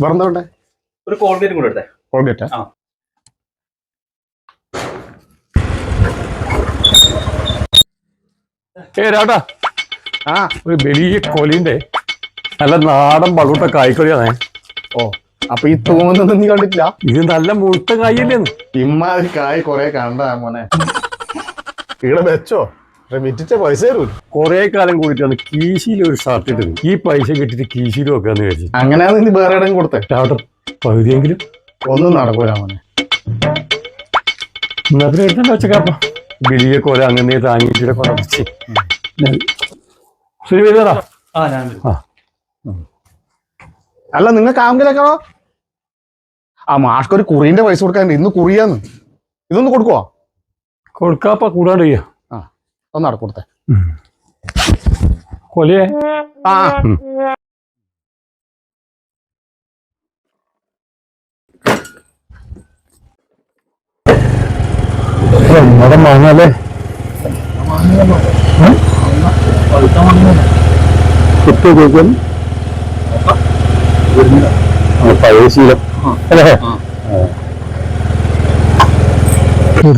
വേറെന്താ? ഒരു കോൾഗേറ്റും കൂടെ എടുത്തേ. കോൾഗേറ്റാ? രാട്ടാ, ഒരു വലിയ കൊലിന്റെ നല്ല നാടൻ ബളൂട്ട കായ്ക്കൊലിയാണേ. ഓ, അപ്പൊ ഈ തോന്നുന്നത് നീ കണ്ടിട്ടില്ല? ഇത് നല്ല മുഴുത്ത കായല്ലേന്ന്. ഇമ്മാതിരി കായ് കൊറേ കണ്ടാ മോനെ. ഇവിടെ വെച്ചോ, വിറ്റിച്ച പൈസ തരൂല. കൊറേ കാലം കൂടിയിട്ടാണ് കീശിയിൽ ഒരു ഷർട്ട് ഇട്ടത്. ഈ പൈസ കിട്ടിട്ട് കീശിയിൽ വെക്കാന്ന് വിചാരിച്ചു. അങ്ങനെയാണ് നീ വേറെ ഇടം കൊടുത്തേ. രാവട്ടെ, പകുതിയെങ്കിലും ഒന്നും നടക്കൂല മോനെ. ഇന്നത്തെ എടുത്തണ്ട വെച്ചക്കാപ്പ വലിയ കൊല അങ്ങനെ താങ്ങിയിട്ട് കൊറച്ച് ശരി വരുന്നതാ. അല്ല, നിങ്ങൾക്ക് ആങ്കിലേക്കോ ആ മാഷ്ക്കൊരു കുറിന്റെ പൈസ കൊടുക്കാൻ. ഇന്ന് കുറിയാന്ന്. ഇതൊന്ന് കൊടുക്കുവോ? കൊടുക്കാപ്പ കൂടാണ്ട് ചെയ്യാ. ഒന്ന് അവിടെ കൊടുത്തേ. കൊലയെ നമ്മുടെ മാങ്ങല്ലേ പഴയ ശീലം അല്ലേ?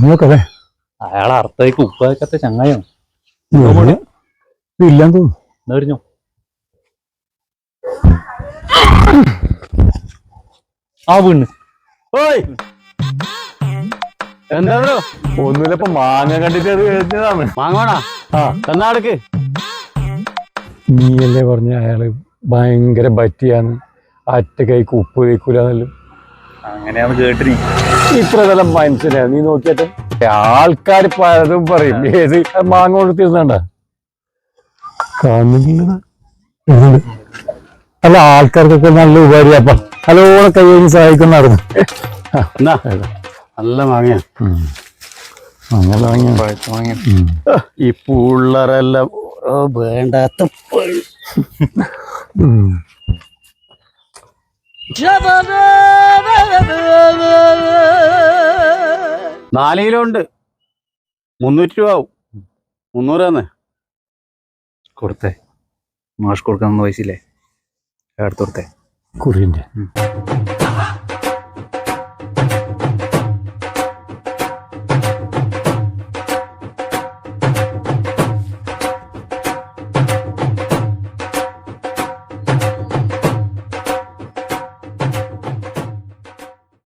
നോക്കല്ലേ, അയാളെ അർത്ഥയ്ക്ക് ഉപ്പ് വയ്ക്കാത്ത ചങ്ങായാണ്. ഇല്ലാന്ന് തോന്നുന്നു. എന്നറിഞ്ഞോ? ആ വീണ്. ഓയ്, എന്താ ഒന്നുമില്ല, ഇപ്പൊ മാങ്ങ കണ്ടിട്ട് അത് കഴിഞ്ഞതാണ്. മാങ്ങോണാ? തന്നാടക്ക്. നീയല്ലേ പറഞ്ഞ അയാള് ഭയങ്കര ബറ്റിയാന്ന്, അറ്റ കൈക്ക് ഉപ്പ് കഴിക്കൂലെന്നല്ലോ. അങ്ങനെയാണ് കേട്ടിനി. ഇത്ര നല്ല മനുഷ്യനാ നീ നോക്കിയാട്ടെ. ആൾക്കാർ പലതും പറയും. ഏത് മാങ്ങ കൊടുത്തിരുന്നണ്ട കാണുന്നില്ല. അല്ല, ആൾക്കാർക്കൊക്കെ നല്ല ഉപകാരിയപ്പ നല്ലോണം കൈ കഴിഞ്ഞ് സഹായിക്കുന്നായിരുന്നു. നല്ല മാങ്ങയാ. അങ്ങനെ വാങ്ങിയ ഈ പിള്ളേരെല്ലാം വേണ്ടാത്ത 4 കിലോ ഉണ്ട്. 300 രൂപ ആവും. 300 തന്നെ കൊടുത്തേ. മാഷ് കൊടുക്കാൻ പൈസയില്ലേ? എടുത്തു കൊടുത്തേ. കുറിന്റെ